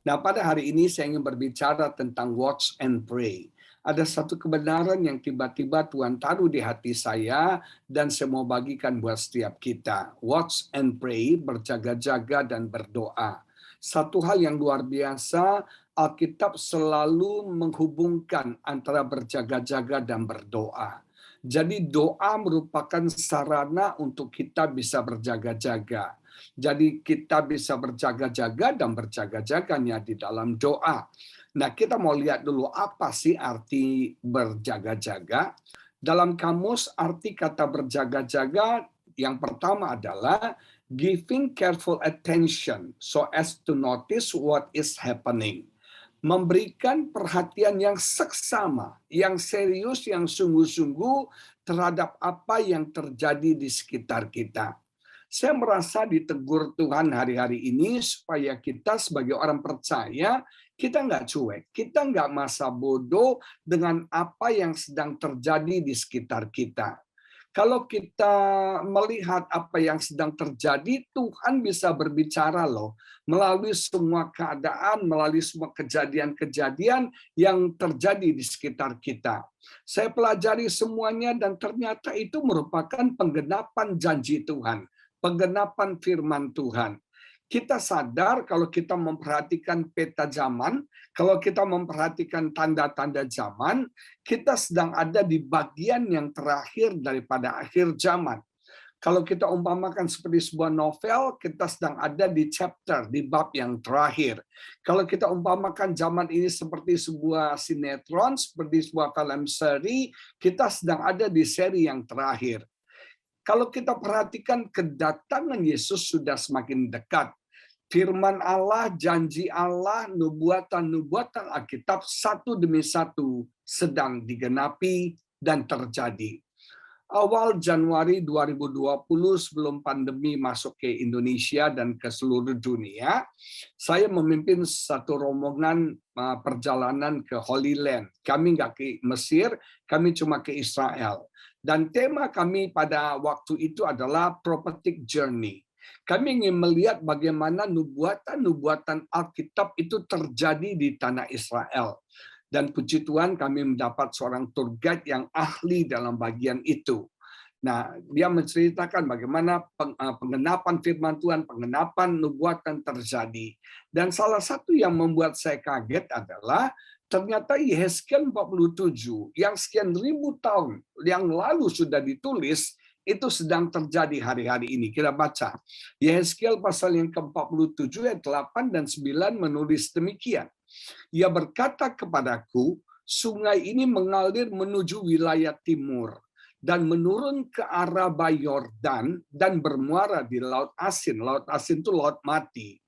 Nah, pada hari ini saya ingin berbicara tentang watch and pray. Ada satu kebenaran yang tiba-tiba Tuhan taruh di hati saya dan saya mau bagikan buat setiap kita. Watch and pray, berjaga-jaga dan berdoa. Satu hal yang luar biasa, Alkitab selalu menghubungkan antara berjaga-jaga dan berdoa. Jadi doa merupakan sarana untuk kita bisa berjaga-jaga. Jadi kita bisa berjaga-jaga dan berjaga-jaganya di dalam doa. Nah, kita mau lihat dulu apa sih arti berjaga-jaga. Dalam kamus arti kata berjaga-jaga yang pertama adalah giving careful attention so as to notice what is happening. Memberikan perhatian yang seksama, yang serius, yang sungguh-sungguh terhadap apa yang terjadi di sekitar kita. Saya merasa ditegur Tuhan hari-hari ini supaya kita sebagai orang percaya, kita nggak cuek, kita nggak masa bodoh dengan apa yang sedang terjadi di sekitar kita. Kalau kita melihat apa yang sedang terjadi, Tuhan bisa berbicara loh melalui semua keadaan, melalui semua kejadian-kejadian yang terjadi di sekitar kita. Saya pelajari semuanya dan ternyata itu merupakan penggenapan janji Tuhan, penggenapan firman Tuhan. Kita sadar kalau kita memperhatikan peta zaman, kalau kita memperhatikan tanda-tanda zaman, kita sedang ada di bagian yang terakhir daripada akhir zaman. Kalau kita umpamakan seperti sebuah novel, kita sedang ada di chapter, di bab yang terakhir. Kalau kita umpamakan zaman ini seperti sebuah sinetron, seperti sebuah film seri, kita sedang ada di seri yang terakhir. Kalau kita perhatikan kedatangan Yesus sudah semakin dekat. Firman Allah, janji Allah, nubuatan-nubuatan Alkitab satu demi satu sedang digenapi dan terjadi. Awal Januari 2020 sebelum pandemi masuk ke Indonesia dan ke seluruh dunia, saya memimpin satu rombongan perjalanan ke Holy Land. Kami nggak ke Mesir, kami cuma ke Israel. Dan tema kami pada waktu itu adalah prophetic journey. Kami ingin melihat bagaimana nubuatan-nubuatan Alkitab itu terjadi di tanah Israel. Dan puji Tuhan kami mendapat seorang tour guide yang ahli dalam bagian itu. Nah, dia menceritakan bagaimana penggenapan firman Tuhan, penggenapan nubuatan terjadi. Dan salah satu yang membuat saya kaget adalah ternyata Yehezkiel 47 yang sekian ribu tahun yang lalu sudah ditulis, itu sedang terjadi hari-hari ini. Kita baca. Yehezkiel pasal yang ke-47 ayat 8 dan 9 menulis demikian. Ia berkata kepadaku, sungai ini mengalir menuju wilayah timur dan menurun ke arah Yordan dan bermuara di Laut Asin. Laut Asin itu laut mati.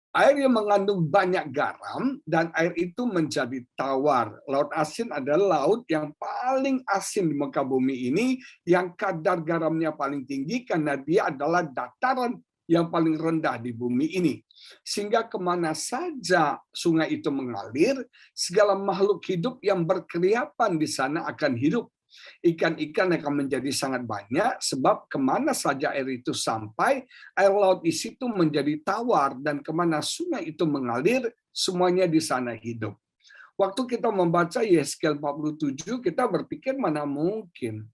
Air yang mengandung banyak garam dan air itu menjadi tawar. Laut Asin adalah laut yang paling asin di muka bumi ini, yang kadar garamnya paling tinggi karena dia adalah dataran yang paling rendah di bumi ini. Sehingga kemana saja sungai itu mengalir, segala makhluk hidup yang berkeriapan di sana akan hidup. Ikan-ikan akan menjadi sangat banyak, sebab kemana saja air itu sampai, air laut di situ menjadi tawar, dan kemana sungai itu mengalir, semuanya di sana hidup. Waktu kita membaca Yehezkiel 47, kita berpikir mana mungkin.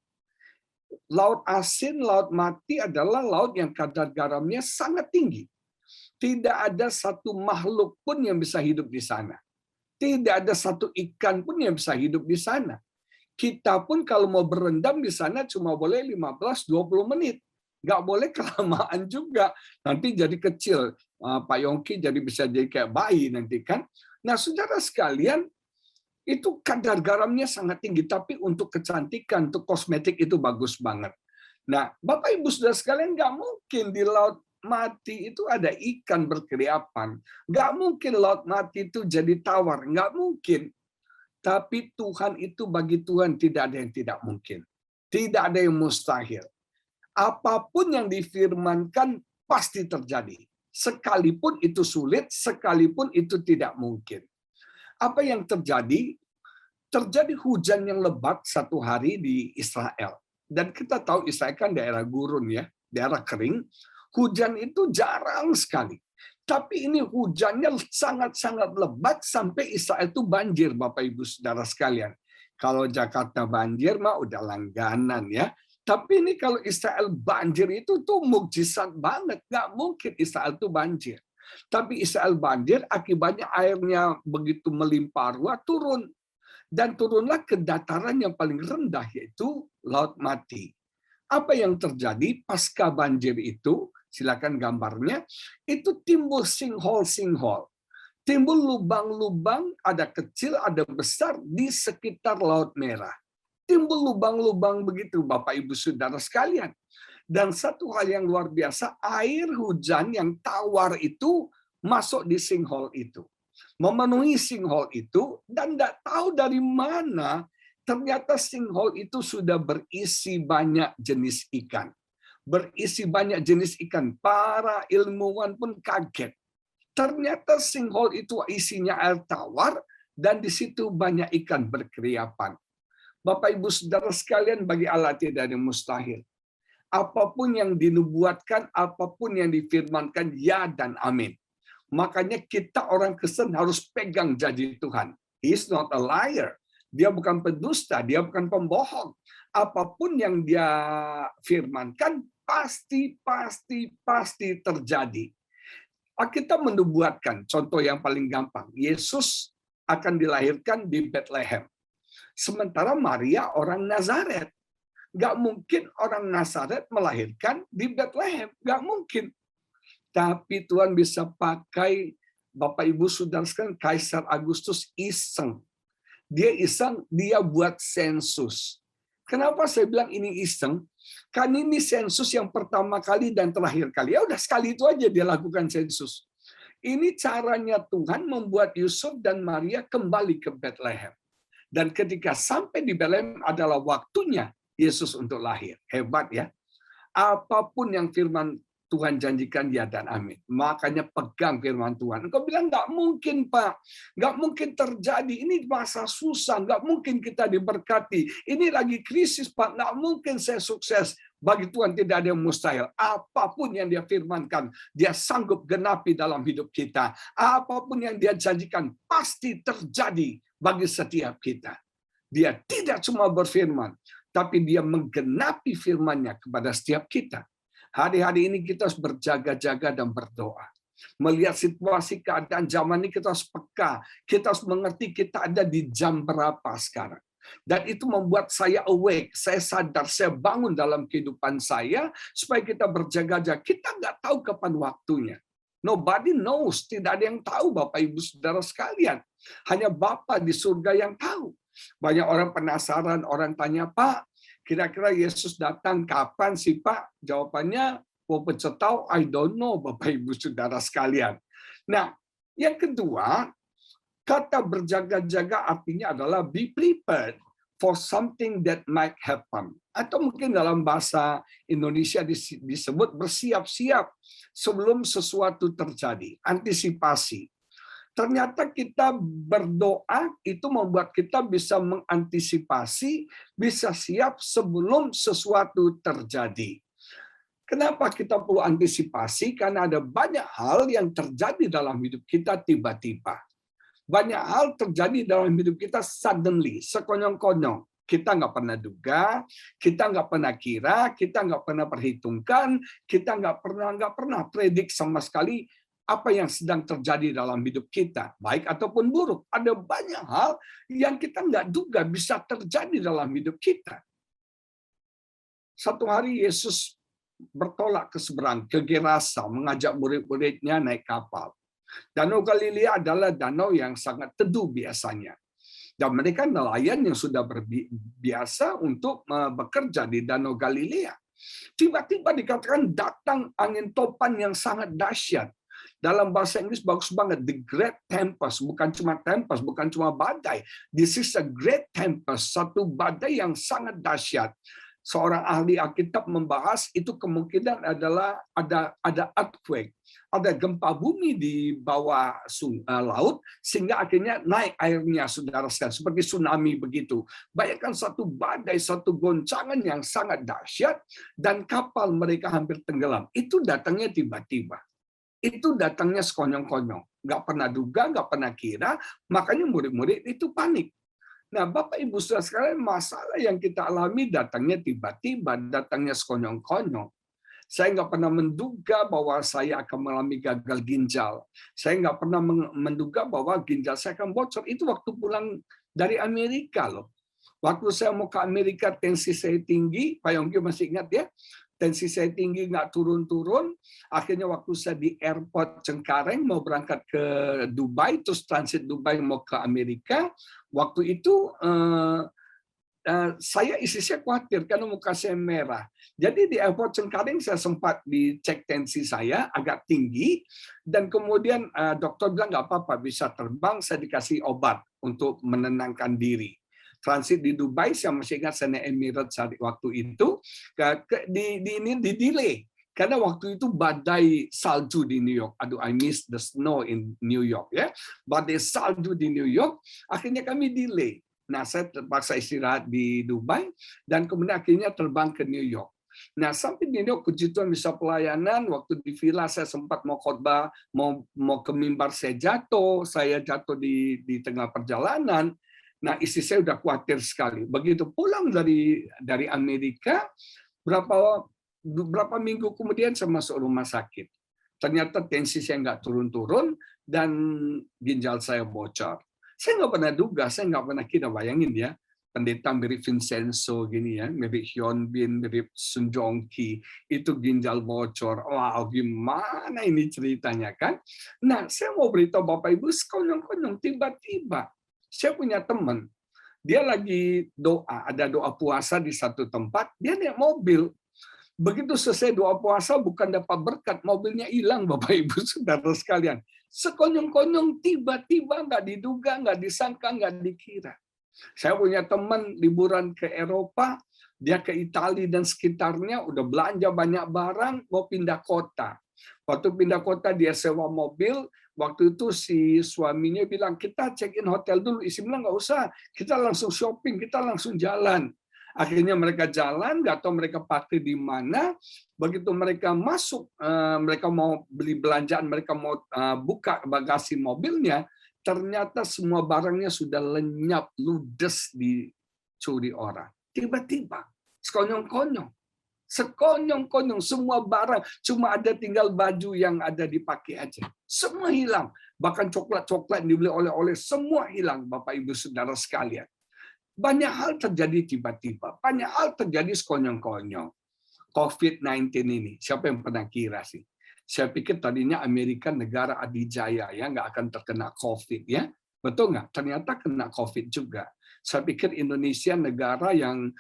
Laut asin, laut mati adalah laut yang kadar garamnya sangat tinggi. Tidak ada satu makhluk pun yang bisa hidup di sana. Tidak ada satu ikan pun yang bisa hidup di sana. Kita pun kalau mau berendam di sana cuma boleh 15-20 menit. Nggak boleh kelamaan juga. Nanti jadi kecil. Pak Yongki jadi bisa jadi kayak bayi nanti kan. Nah, saudara sekalian, itu kadar garamnya sangat tinggi, tapi untuk kecantikan, untuk kosmetik itu bagus banget. Nah, Bapak Ibu Saudara sekalian, nggak mungkin di laut mati itu ada ikan berkeriapan. Nggak mungkin laut mati itu jadi tawar, nggak mungkin. Tapi Tuhan itu, bagi Tuhan tidak ada yang tidak mungkin. Tidak ada yang mustahil. Apapun yang difirmankan pasti terjadi. Sekalipun itu sulit, sekalipun itu tidak mungkin. Apa yang terjadi? Terjadi hujan yang lebat satu hari di Israel. Dan kita tahu Israel kan daerah gurun ya, daerah kering. Hujan itu jarang sekali. Tapi ini hujannya sangat-sangat lebat sampai Israel itu banjir, Bapak Ibu Saudara sekalian. Kalau Jakarta banjir mah udah langganan ya. Tapi ini kalau Israel banjir itu tuh mukjizat banget. Nggak mungkin Israel tuh banjir. Tapi Israel banjir akibatnya airnya begitu melimpah ruah turun. Dan turunlah ke dataran yang paling rendah yaitu Laut Mati. Apa yang terjadi pasca banjir itu? Silakan gambarnya. Itu timbul sinkhole. Timbul lubang-lubang, ada kecil, ada besar di sekitar Laut Merah. Timbul lubang-lubang begitu, Bapak Ibu Saudara sekalian. Dan satu hal yang luar biasa, air hujan yang tawar itu masuk di sinkhole itu. Memenuhi sinkhole itu, dan tidak tahu dari mana ternyata sinkhole itu sudah berisi banyak jenis ikan. Berisi banyak jenis ikan. Para ilmuwan pun kaget. Ternyata sinkhole itu isinya air tawar dan di situ banyak ikan berkeriapan. Bapak Ibu Saudara sekalian, bagi Allah tidak ada yang mustahil. Apapun yang dinubuatkan, apapun yang difirmankan, ya dan amin. Makanya kita orang Kristen harus pegang janji Tuhan. He is not a liar. Dia bukan pendusta, dia bukan pembohong. Apapun yang dia firmankan pasti terjadi. Kita menubuatkan, contoh yang paling gampang, Yesus akan dilahirkan di Bethlehem. Sementara Maria orang Nazaret. Nggak mungkin orang Nazaret melahirkan di Bethlehem. Nggak mungkin. Tapi Tuhan bisa pakai, Bapak Ibu Saudara sekalian, Kaisar Agustus iseng. Dia iseng, dia buat sensus. Kenapa saya bilang ini iseng? Kan ini sensus yang pertama kali dan terakhir kali. Ya udah sekali itu aja dia lakukan sensus. Ini caranya Tuhan membuat Yusuf dan Maria kembali ke Bethlehem. Dan ketika sampai di Bethlehem adalah waktunya Yesus untuk lahir. Hebat ya. Apapun yang firman Tuhan janjikan, ya dan amin. Makanya pegang firman Tuhan. Engkau bilang, nggak mungkin Pak. Nggak mungkin terjadi. Ini masa susah. Nggak mungkin kita diberkati. Ini lagi krisis Pak. Nggak mungkin saya sukses. Bagi Tuhan tidak ada yang mustahil. Apapun yang dia firmankan, dia sanggup genapi dalam hidup kita. Apapun yang dia janjikan, pasti terjadi bagi setiap kita. Dia tidak cuma berfirman, tapi dia menggenapi firman-Nya kepada setiap kita. Hari-hari ini kita harus berjaga-jaga dan berdoa. Melihat situasi keadaan zaman ini kita harus peka. Kita harus mengerti kita ada di jam berapa sekarang. Dan itu membuat saya awake, saya sadar, saya bangun dalam kehidupan saya supaya kita berjaga-jaga. Kita nggak tahu kapan waktunya. Nobody knows, tidak ada yang tahu Bapak Ibu Saudara sekalian. Hanya Bapa di surga yang tahu. Banyak orang penasaran, orang tanya, Pak, kira-kira Yesus datang kapan sih Pak? Jawabannya, mau tahu, I don't know Bapak Ibu Saudara sekalian. Nah, yang kedua, kata berjaga-jaga artinya adalah be prepared for something that might happen. Atau mungkin dalam bahasa Indonesia disebut bersiap-siap sebelum sesuatu terjadi. Antisipasi. Ternyata kita berdoa itu membuat kita bisa mengantisipasi, bisa siap sebelum sesuatu terjadi. Kenapa kita perlu antisipasi? Karena ada banyak hal yang terjadi dalam hidup kita tiba-tiba. Banyak hal terjadi dalam hidup kita suddenly, sekonyong-konyong. Kita nggak pernah duga, kita nggak pernah kira, kita nggak pernah perhitungkan, kita nggak pernah predik sama sekali apa yang sedang terjadi dalam hidup kita, baik ataupun buruk. Ada banyak hal yang kita nggak duga bisa terjadi dalam hidup kita. Satu hari Yesus bertolak ke seberang, ke Gerasa, mengajak murid-muridnya naik kapal. Danau Galilea adalah danau yang sangat teduh biasanya. Dan mereka nelayan yang sudah biasa untuk bekerja di Danau Galilea. Tiba-tiba dikatakan datang angin topan yang sangat dahsyat. Dalam bahasa Inggris bagus banget, the great tempest, bukan cuma badai. This is a great tempest, satu badai yang sangat dahsyat. Seorang ahli Alkitab membahas itu kemungkinan adalah ada earthquake, ada gempa bumi di bawah laut sehingga akhirnya naik airnya, saudara sekalian, seperti tsunami begitu. Bayangkan satu badai, satu goncangan yang sangat dahsyat dan kapal mereka hampir tenggelam. Itu datangnya tiba-tiba. Itu datangnya sekonyong-konyong. Nggak pernah duga, nggak pernah kira, makanya murid-murid itu panik. Nah, Bapak Ibu Saudara sekalian, masalah yang kita alami datangnya tiba-tiba, datangnya sekonyong-konyong. Saya nggak pernah menduga bahwa saya akan mengalami gagal ginjal. Saya nggak pernah menduga bahwa ginjal saya akan bocor. Itu waktu pulang dari Amerika loh. Waktu saya mau ke Amerika, tensi saya tinggi. Pak Yongki masih ingat ya? Tensi saya tinggi, nggak turun-turun. Akhirnya waktu saya di airport Cengkareng, mau berangkat ke Dubai, terus transit Dubai mau ke Amerika. Waktu itu saya saya khawatir karena muka saya merah. Jadi di airport Cengkareng saya sempat dicek tensi saya agak tinggi dan kemudian dokter bilang nggak apa-apa bisa terbang, saya dikasih obat untuk menenangkan diri. Transit di Dubai saya masih ingat saya naik Emirates waktu itu di delay karena waktu itu badai salju di New York. Aduh, I miss the snow in New York ya. Badai salju di New York, akhirnya kami delay. Nah, saya terpaksa istirahat di Dubai dan kemudian akhirnya terbang ke New York. Nah, sampai di New York, puji Tuhan bisa pelayanan. Waktu di villa saya sempat mau khotbah, mau ke mimbar saya jatuh di tengah perjalanan. Nah, istri saya udah khawatir sekali. Begitu pulang dari Amerika, berapa minggu kemudian saya masuk rumah sakit. Ternyata tensi saya nggak turun-turun dan ginjal saya bocor. Saya nggak pernah duga, saya nggak pernah kira, bayangin ya, pendeta mirip Vincenzo gini ya, mirip Hyun Bin, mirip Sun Jong Ki, itu ginjal bocor. Wow, gimana ini ceritanya kan? Nah, saya mau beritahu Bapak Ibu, sekonyong-konyong tiba-tiba saya punya teman, dia lagi doa, ada doa puasa di satu tempat, dia naik mobil. Begitu selesai doa puasa, bukan dapat berkat, mobilnya hilang, Bapak Ibu Saudara sekalian. Sekonyong-konyong, tiba-tiba, nggak diduga, nggak disangka, nggak dikira. Saya punya teman liburan ke Eropa, dia ke Italia dan sekitarnya, udah belanja banyak barang, mau pindah kota. Waktu pindah kota, dia sewa mobil, waktu itu si suaminya bilang, kita check-in hotel dulu. Istri bilang, nggak usah, kita langsung shopping, kita langsung jalan. Akhirnya mereka jalan, nggak tahu mereka parkir di mana. Begitu mereka masuk, mereka mau beli belanjaan, mereka mau buka bagasi mobilnya, ternyata semua barangnya sudah lenyap, ludes dicuri orang. Tiba-tiba, sekonyong-konyong. Sekonyong-konyong, semua barang, cuma ada tinggal baju yang ada dipakai aja. Semua hilang. Bahkan coklat-coklat yang dibeli oleh-oleh, semua hilang, Bapak Ibu Saudara sekalian. Banyak hal terjadi tiba-tiba, banyak hal terjadi sekonyong-konyong. COVID-19 ini, siapa yang pernah kira sih? Saya pikir tadinya Amerika negara adijaya ya, nggak akan terkena COVID ya, betul nggak? Ternyata kena COVID juga. Saya pikir Indonesia negara yang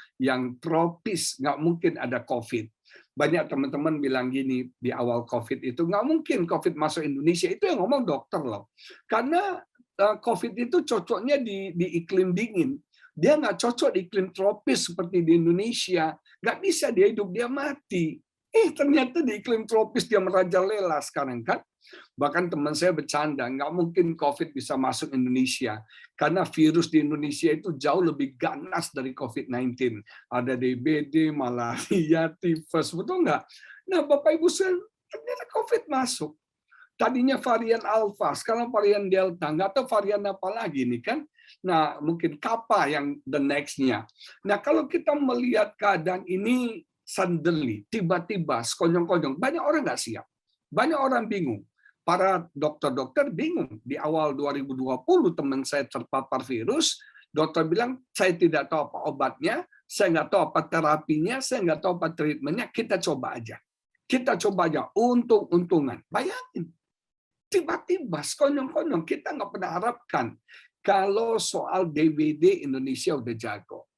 tropis, nggak mungkin ada COVID. Banyak teman-teman bilang gini di awal COVID itu, nggak mungkin COVID masuk Indonesia. Itu yang ngomong dokter loh. Karena COVID itu cocoknya di iklim dingin. Dia nggak cocok di iklim tropis seperti di Indonesia. Nggak bisa dia hidup, dia mati. Ternyata di iklim tropis dia merajalela sekarang kan. Bahkan teman saya bercanda, nggak mungkin COVID bisa masuk Indonesia. Karena virus di Indonesia itu jauh lebih ganas dari COVID-19. Ada DBD, malaria, tifus, betul nggak? Nah, Bapak Ibu, ternyata COVID masuk. Tadinya varian Alpha, sekarang varian Delta, nggak tahu varian apa lagi nih kan. Nah, mungkin Kappa yang the next-nya. Nah, kalau kita melihat keadaan ini suddenly, tiba-tiba, sekonyong-konyong, banyak orang nggak siap. Banyak orang bingung. Para dokter-dokter bingung. Di awal 2020, teman saya terpapar virus, dokter bilang, saya tidak tahu apa obatnya, saya nggak tahu apa terapinya, saya nggak tahu apa treatmentnya, kita coba aja. Kita coba aja, untung-untungan. Bayangin. Tiba-tiba, sekonyong-konyong, kita nggak pernah harapkan. Kalau soal DBD, Indonesia udah jago.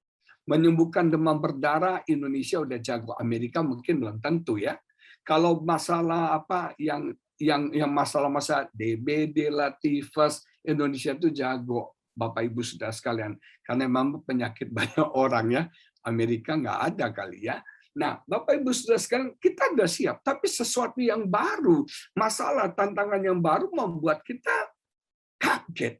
Menyembuhkan demam berdarah, Indonesia udah jago. Amerika mungkin belum tentu ya. Kalau masalah apa yang masalah DBD, tifus, Indonesia itu jago. Bapak Ibu Saudara sekalian. Karena memang penyakit banyak orang ya. Amerika nggak ada kali ya. Nah, Bapak Ibu Saudara sekalian, kita sudah siap, tapi sesuatu yang baru, masalah, tantangan yang baru membuat kita kaget.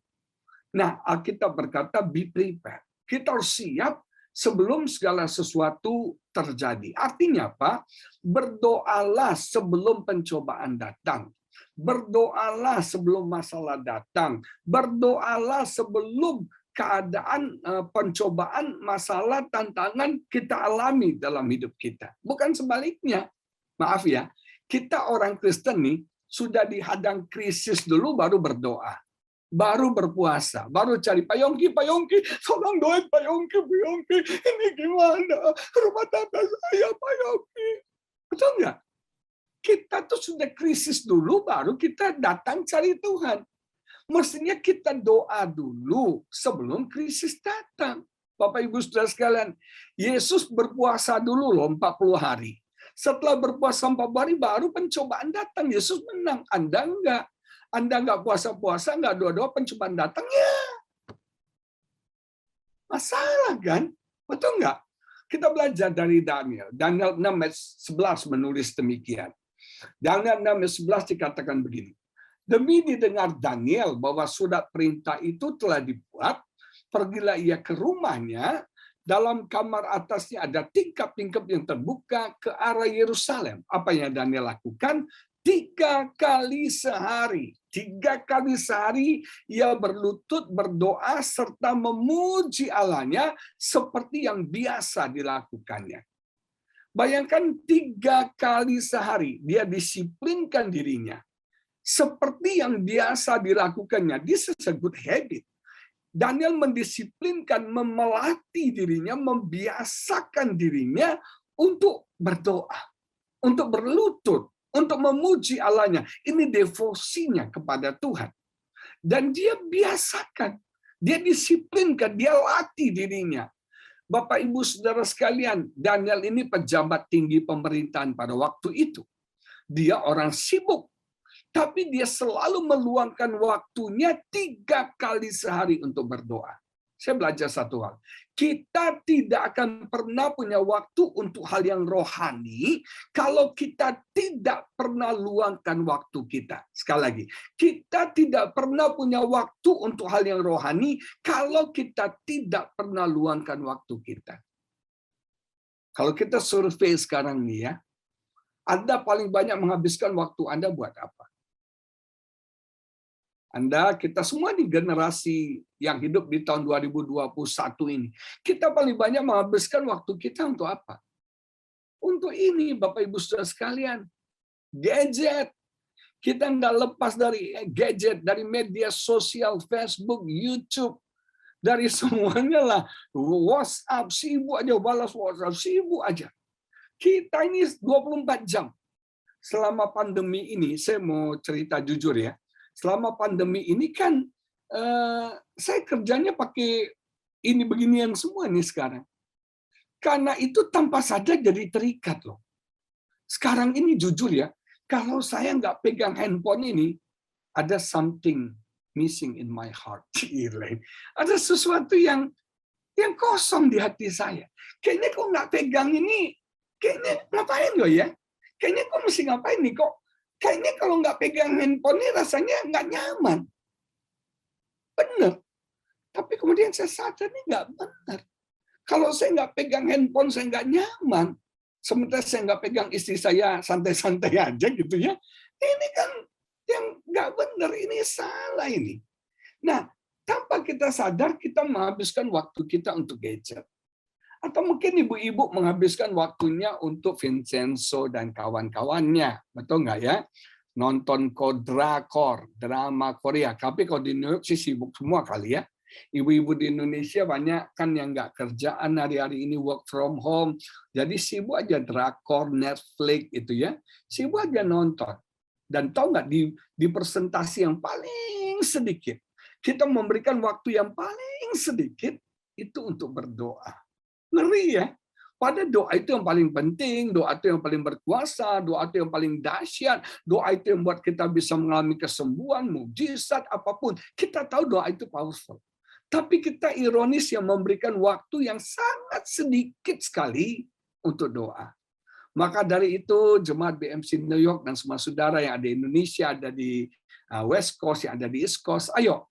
Nah, Alkitab berkata, be prepared. Kita harus siap sebelum segala sesuatu terjadi. Artinya apa? Berdoalah sebelum pencobaan datang. Berdoalah sebelum masalah datang. Berdoalah sebelum keadaan pencobaan, masalah, tantangan kita alami dalam hidup kita. Bukan sebaliknya. Maaf ya, kita orang Kristen nih sudah dihadang krisis dulu baru berdoa. Baru berpuasa, baru cari Pak Yongki, tolong doain Pak Yongki, ini gimana? Rumah tangga saya, Pak Yongki. Betul nggak? Kita tuh sudah krisis dulu, baru kita datang cari Tuhan. Mestinya kita doa dulu sebelum krisis datang. Bapak Ibu Saudara sekalian, Yesus berpuasa dulu loh 40 hari. Setelah berpuasa 40 hari baru pencobaan datang. Yesus menang, Anda enggak. Anda nggak puasa-puasa, nggak doa-doa, pencobaan datang, ya masalah kan? Betul nggak? Kita belajar dari Daniel. Daniel 6 ayat 11 menulis demikian. Daniel 6 ayat 11 dikatakan begini. Demi didengar Daniel bahwa surat perintah itu telah dibuat, pergilah ia ke rumahnya, dalam kamar atasnya ada tingkap-tingkap yang terbuka ke arah Yerusalem. Apa yang Daniel lakukan? 3 kali sehari. 3 kali sehari ia berlutut, berdoa, serta memuji Allahnya seperti yang biasa dilakukannya. Bayangkan 3 kali sehari dia disiplinkan dirinya. Seperti yang biasa dilakukannya. This is a good habit. Daniel mendisiplinkan, memelatih dirinya, membiasakan dirinya untuk berdoa, untuk berlutut, untuk memuji Allahnya. Ini devosinya kepada Tuhan. Dan dia biasakan, dia disiplinkan, dia latih dirinya. Bapak Ibu Saudara sekalian, Daniel ini pejabat tinggi pemerintahan pada waktu itu. Dia orang sibuk, tapi dia selalu meluangkan waktunya 3 kali sehari untuk berdoa. Saya belajar satu hal. Kita tidak akan pernah punya waktu untuk hal yang rohani kalau kita tidak pernah luangkan waktu kita. Sekali lagi, kita tidak pernah punya waktu untuk hal yang rohani kalau kita tidak pernah luangkan waktu kita. Kalau kita survei sekarang nih ya, Anda paling banyak menghabiskan waktu Anda buat apa? Kita semua di generasi yang hidup di tahun 2021 ini, kita paling banyak menghabiskan waktu kita untuk apa? Untuk ini, Bapak Ibu Saudara sekalian, gadget. Kita nggak lepas dari gadget, dari media sosial, Facebook, YouTube, dari semuanya lah. WhatsApp, sibuk aja, balas WhatsApp, sibuk aja. Kita ini 24 jam. Selama pandemi ini, saya mau cerita jujur ya, selama pandemi ini kan saya kerjanya pakai ini beginian semua nih sekarang. Karena itu tanpa sadar jadi terikat loh. Sekarang ini jujur ya, kalau saya nggak pegang handphone ini, ada something missing in my heart. Ada sesuatu yang kosong di hati saya. Kayaknya kok nggak pegang ini, kayaknya ngapain loh ya? Kayaknya kok mesti ngapain nih kok? Kayaknya kalau nggak pegang handphone ini rasanya nggak nyaman. Benar. Tapi kemudian saya sadar ini nggak benar. Kalau saya nggak pegang handphone, saya nggak nyaman. Sementara saya nggak pegang istri saya santai-santai aja gitu ya. Ini kan yang nggak benar, ini salah ini. Nah, tanpa kita sadar, kita menghabiskan waktu kita untuk gadget. Atau mungkin ibu-ibu menghabiskan waktunya untuk Vincenzo dan kawan-kawannya. Betul nggak ya? Nonton drakor, drama Korea. Tapi kalau di New York sih sibuk semua kali ya. Ibu-ibu di Indonesia banyak kan yang nggak kerjaan hari-hari ini, work from home. Jadi sibuk aja drakor, Netflix itu ya. Sibuk aja nonton. Dan tahu nggak, di presentasi yang paling sedikit, kita memberikan waktu yang paling sedikit itu untuk berdoa. Ngeri ya. Pada doa itu yang paling penting, doa itu yang paling berkuasa, doa itu yang paling dahsyat, doa itu yang membuat kita bisa mengalami kesembuhan, mukjizat, apapun. Kita tahu doa itu powerful. Tapi kita ironis yang memberikan waktu yang sangat sedikit sekali untuk doa. Maka dari itu jemaat BMC New York dan semua saudara yang ada di Indonesia, ada di West Coast, yang ada di East Coast, ayo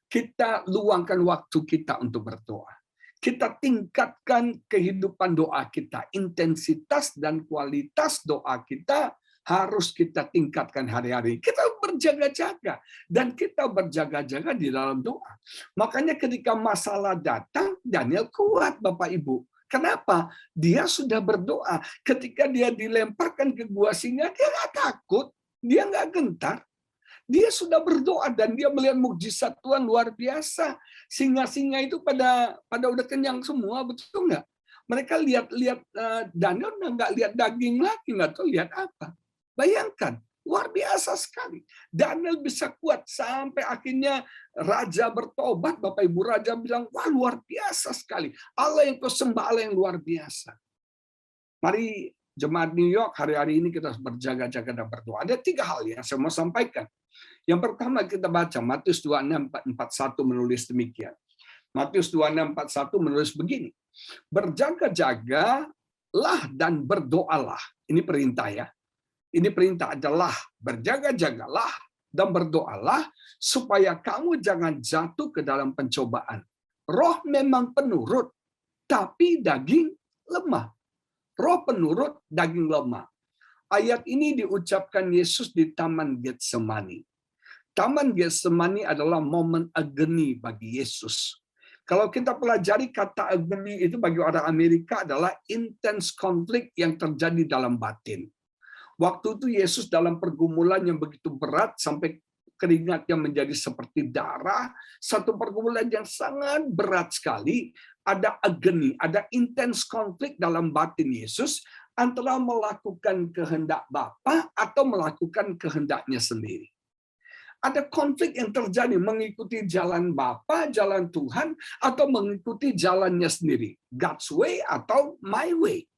kita luangkan waktu kita untuk berdoa. Kita tingkatkan kehidupan doa kita, intensitas dan kualitas doa kita harus kita tingkatkan hari-hari. Kita berjaga-jaga dan kita berjaga-jaga di dalam doa. Makanya ketika masalah datang, Daniel kuat, Bapak Ibu. Kenapa? Dia sudah berdoa. Ketika dia dilemparkan ke gua singa, dia nggak takut, dia nggak gentar. Dia sudah berdoa dan dia melihat mukjizat Tuhan luar biasa. Singa-singa itu pada udah kenyang semua, betul nggak? Mereka lihat Daniel nggak lihat daging lagi, nggak tahu lihat apa. Bayangkan, luar biasa sekali. Daniel bisa kuat sampai akhirnya raja bertobat. Bapak Ibu, raja bilang, wah luar biasa sekali. Allah yang kau sembah, Allah yang luar biasa. Mari jemaat New York, hari-hari ini kita harus berjaga-jaga dan berdoa. Ada 3 hal yang saya mau sampaikan. Yang pertama kita baca Matius 26:41 menulis demikian. Matius 26:41 menulis begini. Berjaga-jagalah dan berdoalah. Ini perintah ya. Ini perintah adalah berjaga-jagalah dan berdoalah supaya kamu jangan jatuh ke dalam pencobaan. Roh memang penurut, tapi daging lemah. Roh penurut, daging lemah. Ayat ini diucapkan Yesus di Taman Getsemani. Taman Getsemani adalah momen agony bagi Yesus. Kalau kita pelajari kata agony itu bagi orang Amerika adalah intense konflik yang terjadi dalam batin. Waktu itu Yesus dalam pergumulan yang begitu berat sampai keringatnya menjadi seperti darah, satu pergumulan yang sangat berat sekali, ada agony, ada intense konflik dalam batin Yesus antara melakukan kehendak Bapa atau melakukan kehendaknya sendiri. Ada konflik yang terjadi mengikuti jalan Bapa, jalan Tuhan, atau mengikuti jalannya sendiri. God's way atau my way.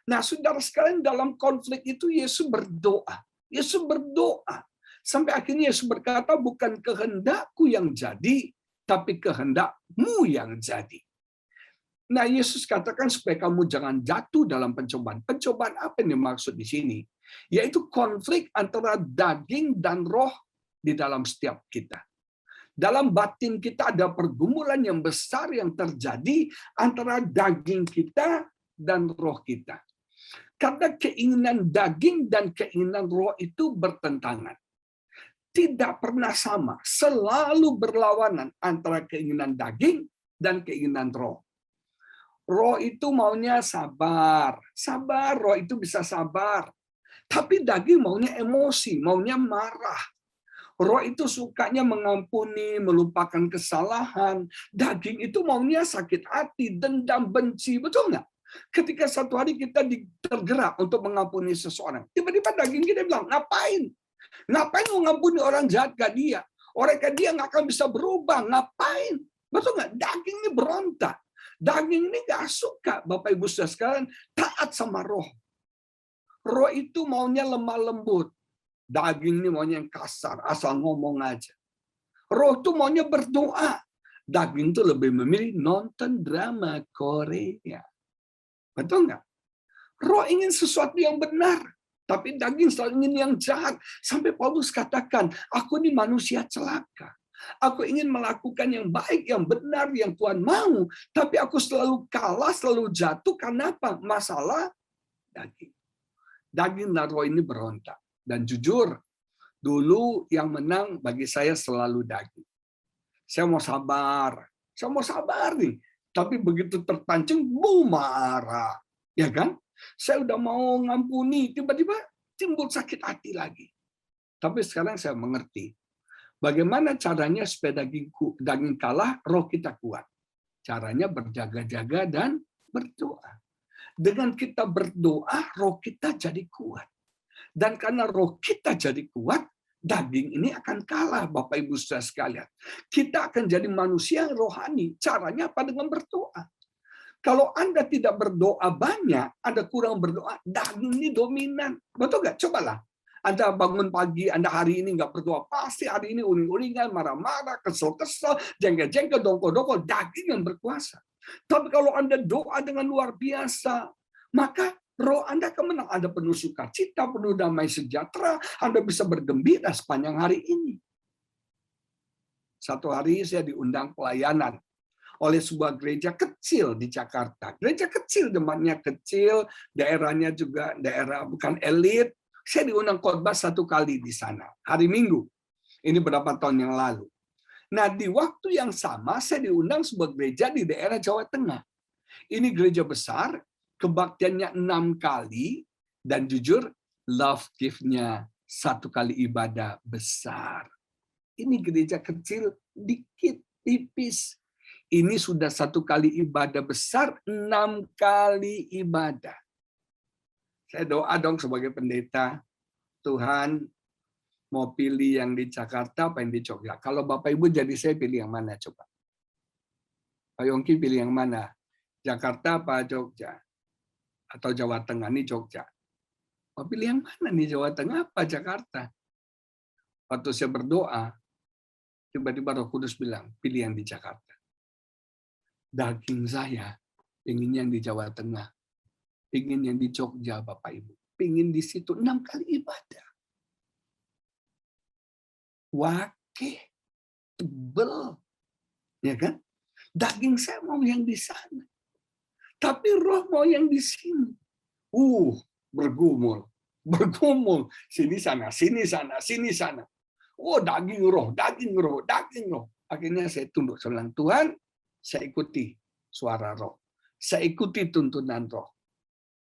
Nah, saudara sekalian, dalam konflik itu Yesus berdoa. Yesus berdoa. Sampai akhirnya Yesus berkata, bukan kehendakku yang jadi, tapi kehendakmu yang jadi. Nah, Yesus katakan supaya kamu jangan jatuh dalam pencobaan. Pencobaan apa yang dimaksud di sini? Yaitu konflik antara daging dan roh di dalam setiap kita. Dalam batin kita ada pergumulan yang besar yang terjadi antara daging kita dan roh kita. Karena keinginan daging dan keinginan roh itu bertentangan. Tidak pernah sama, selalu berlawanan antara keinginan daging dan keinginan roh. Roh itu maunya sabar. Sabar, roh itu bisa sabar. Tapi daging maunya emosi, maunya marah. Roh itu sukanya mengampuni, melupakan kesalahan. Daging itu maunya sakit hati, dendam, benci. Betul nggak? Ketika satu hari kita tergerak untuk mengampuni seseorang, tiba-tiba daging kita bilang, ngapain? Ngapain mengampuni orang jahat ke dia? Orang ke dia nggak akan bisa berubah. Ngapain? Betul nggak? Daging ini berontak. Daging ini nggak suka, Bapak Ibu saudara sekalian, taat sama roh. Roh itu maunya lemah lembut. Daging ini maunya yang kasar, asal ngomong aja. Roh itu maunya berdoa. Daging itu lebih memilih nonton drama Korea. Betul nggak? Roh ingin sesuatu yang benar, tapi daging selalu ingin yang jahat. Sampai Paulus katakan, aku ini manusia celaka. Aku ingin melakukan yang baik, yang benar, yang Tuhan mau. Tapi aku selalu kalah, selalu jatuh. Karena apa? Masalah daging. Daging dan roh ini berontak. Dan jujur, dulu yang menang bagi saya selalu daging. Saya mau sabar. Saya mau sabar nih. Tapi begitu terpancing, marah. Ya kan? Saya udah mau ngampuni, tiba-tiba timbul sakit hati lagi. Tapi sekarang saya mengerti. Bagaimana caranya supaya daging kalah, roh kita kuat. Caranya berjaga-jaga dan berdoa. Dengan kita berdoa, roh kita jadi kuat. Dan karena roh kita jadi kuat, daging ini akan kalah, Bapak Ibu saudara sekalian. Kita akan jadi manusia yang rohani. Caranya apa? Dengan berdoa. Kalau Anda tidak berdoa banyak, Anda kurang berdoa, daging ini dominan. Betul nggak? Cobalah. Anda bangun pagi, Anda hari ini nggak berdoa, pasti hari ini uring-uringan, marah-marah, kesel-kesel, jengkel-jengkel, dongkol-dongkol, daging yang berkuasa. Tapi kalau Anda doa dengan luar biasa, maka roh Anda akan menang. Anda penuh sukacita, penuh damai sejahtera, Anda bisa bergembira sepanjang hari ini. Satu hari saya diundang pelayanan oleh sebuah gereja kecil di Jakarta. Gereja kecil, tempatnya kecil, daerahnya juga daerah bukan elit, Saya diundang khotbah 1 kali di sana, hari Minggu. Ini berapa tahun yang lalu. Nah, di waktu yang sama saya diundang sebuah gereja di daerah Jawa Tengah. Ini gereja besar, kebaktiannya 6 kali, dan jujur, love gift-nya 1 kali ibadah besar. Ini gereja kecil, dikit, tipis. Ini sudah 1 kali ibadah besar, 6 kali ibadah. Saya doa dong sebagai pendeta, Tuhan mau pilih yang di Jakarta apa yang di Jogja. Kalau Bapak Ibu jadi saya pilih yang mana coba? Pak Yongki pilih yang mana? Jakarta apa Jogja? Atau Jawa Tengah? Ini Jogja. Mau pilih yang mana nih, Jawa Tengah apa Jakarta? Waktu saya berdoa, tiba-tiba Roh Kudus bilang, pilih yang di Jakarta. Daging saya ingin yang di Jawa Tengah, ingin yang di Jogja, Bapak Ibu. Ingin di situ 6 kali ibadah. Wakeh, tebel, ya kan? Daging saya mau yang di sana, tapi roh mau yang di sini. Bergumul, sini sana, sini sana, sini sana. Oh, daging roh, daging roh, daging roh. Akhirnya saya tunduk, saya bilang, Tuhan, saya ikuti suara roh. Saya ikuti tuntunan roh.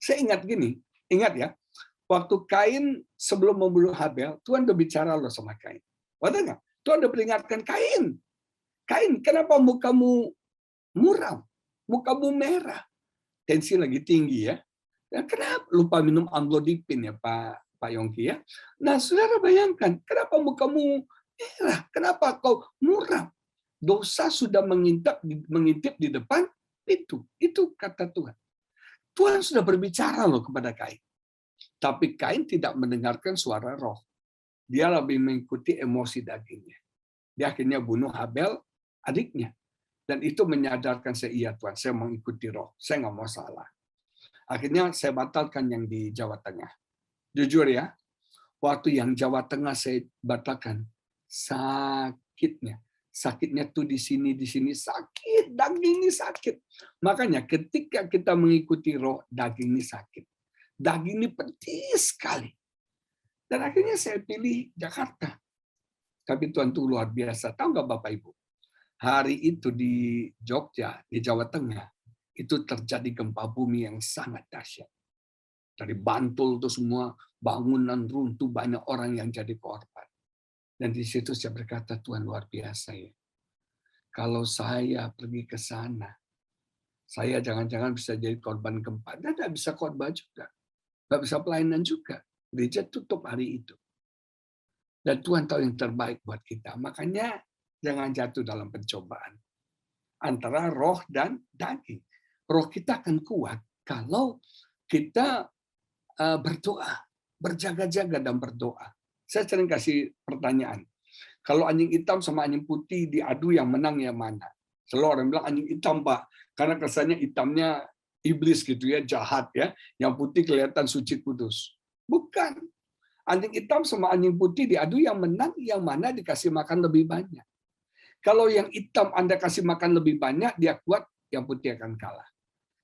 Saya ingat gini, ingat ya, waktu Kain sebelum membunuh Habel, Tuhan udah bicara loh sama Kain. Wadah nggak? Tuhan udah peringatkan Kain. Kain, kenapa mukamu muram? Mukamu merah? Tensi lagi tinggi ya. Kenapa? Lupa minum amlodipin ya Pak Yongki ya. Nah, saudara bayangkan, kenapa mukamu merah? Kenapa kau muram? Dosa sudah mengintip di depan pintu. Itu kata Tuhan. Tuhan sudah berbicara loh kepada Kain. Tapi Kain tidak mendengarkan suara roh. Dia lebih mengikuti emosi dagingnya. Dia akhirnya bunuh Habel, adiknya. Dan itu menyadarkan saya, iya Tuhan, saya mau ikuti roh. Saya nggak mau salah. Akhirnya saya batalkan yang di Jawa Tengah. Jujur ya, waktu yang Jawa Tengah saya batalkan, sakitnya. Sakitnya tuh di sini sakit, daging ini sakit. Makanya ketika kita mengikuti roh, daging ini sakit. Daging ini pedih sekali. Dan akhirnya saya pilih Jakarta. Tapi Tuhan tuh luar biasa. Tahu nggak Bapak Ibu? Hari itu di Jogja, di Jawa Tengah, itu terjadi gempa bumi yang sangat dahsyat. Dari Bantul itu semua bangunan runtuh, banyak orang yang jadi korban. Dan di situ saya berkata, Tuhan luar biasa ya. Kalau saya pergi ke sana, saya jangan-jangan bisa jadi korban gempa. Dan tidak bisa khotbah juga. Nggak bisa pelayanan juga. Gereja tutup hari itu. Dan Tuhan tahu yang terbaik buat kita. Makanya jangan jatuh dalam pencobaan. Antara roh dan daging. Roh kita akan kuat kalau kita berdoa. Berjaga-jaga dan berdoa. Saya sering kasih pertanyaan. Kalau anjing hitam sama anjing putih diadu, yang menang yang mana? Selalu orang bilang anjing hitam, Pak. Karena kesannya hitamnya iblis gitu ya, jahat ya. Yang putih kelihatan suci kudus. Bukan. Anjing hitam sama anjing putih diadu, yang menang yang mana dikasih makan lebih banyak. Kalau yang hitam Anda kasih makan lebih banyak, dia kuat, yang putih akan kalah.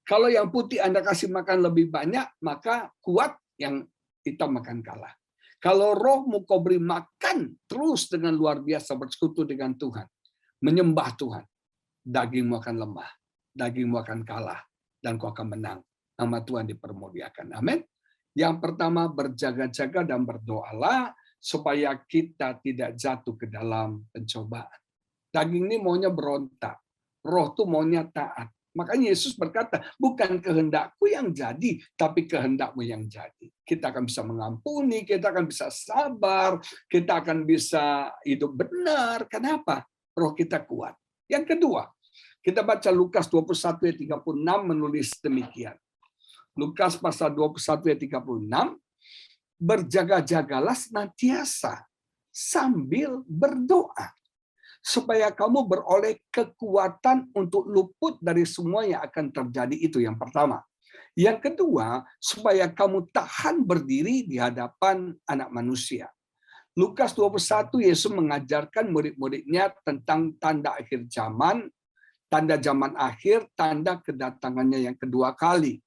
Kalau yang putih Anda kasih makan lebih banyak, maka kuat, yang hitam akan kalah. Kalau rohmu kau beri makan terus dengan luar biasa, bersekutu dengan Tuhan, menyembah Tuhan, dagingmu akan lemah, dagingmu akan kalah, dan kau akan menang. Nama Tuhan dipermuliakan. Amin. Yang pertama, berjaga-jaga dan berdoalah supaya kita tidak jatuh ke dalam pencobaan. Daging ini maunya berontak, roh tuh maunya taat. Makanya Yesus berkata, bukan kehendakku yang jadi, tapi kehendakmu yang jadi. Kita akan bisa mengampuni, kita akan bisa sabar, kita akan bisa hidup benar. Kenapa? Roh kita kuat. Yang kedua, kita baca Lukas 21 ayat 36 menulis demikian. Lukas pasal 21 ayat 36, berjaga-jagalah senantiasa sambil berdoa, supaya kamu beroleh kekuatan untuk luput dari semua yang akan terjadi. Itu yang pertama. Yang kedua, supaya kamu tahan berdiri di hadapan Anak Manusia. Lukas 21, Yesus mengajarkan murid-muridnya tentang tanda akhir zaman, tanda zaman akhir, tanda kedatangannya yang kedua kali.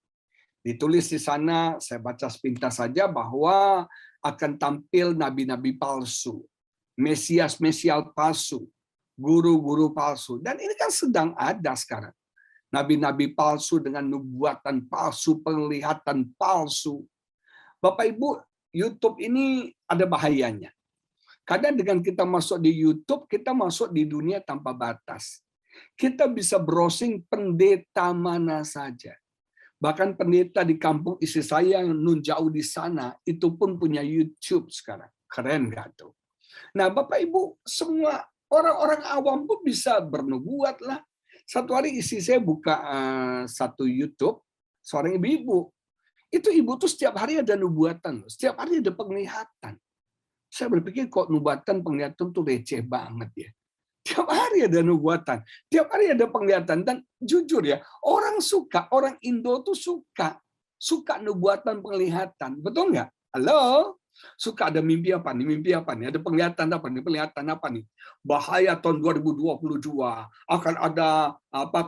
Ditulis di sana, saya baca sepintas saja, bahwa akan tampil nabi-nabi palsu, mesias-mesial palsu, guru-guru palsu. Dan ini kan sedang ada sekarang. Nabi-nabi palsu dengan nubuatan palsu, penglihatan palsu. Bapak Ibu, YouTube ini ada bahayanya. Kadang dengan kita masuk di YouTube, kita masuk di dunia tanpa batas. Kita bisa browsing pendeta mana saja. Bahkan pendeta di kampung istri saya yang nun jauh di sana, itu pun punya YouTube sekarang. Keren nggak tuh? Nah, Bapak Ibu, semua orang-orang awam pun bisa bernubuat lah. Satu hari istri saya buka satu YouTube, seorang ibu-ibu. Itu ibu tuh setiap hari ada nubuatan, setiap hari ada penglihatan. Saya berpikir kok nubuatan penglihatan tuh receh banget ya. Tiap hari ada nubuatan, tiap hari ada penglihatan. Dan jujur ya, orang Indo tuh suka nubuatan penglihatan. Betul nggak? Halo? Suka ada mimpi apa nih, ada penglihatan apa nih. Bahaya tahun 2022, akan ada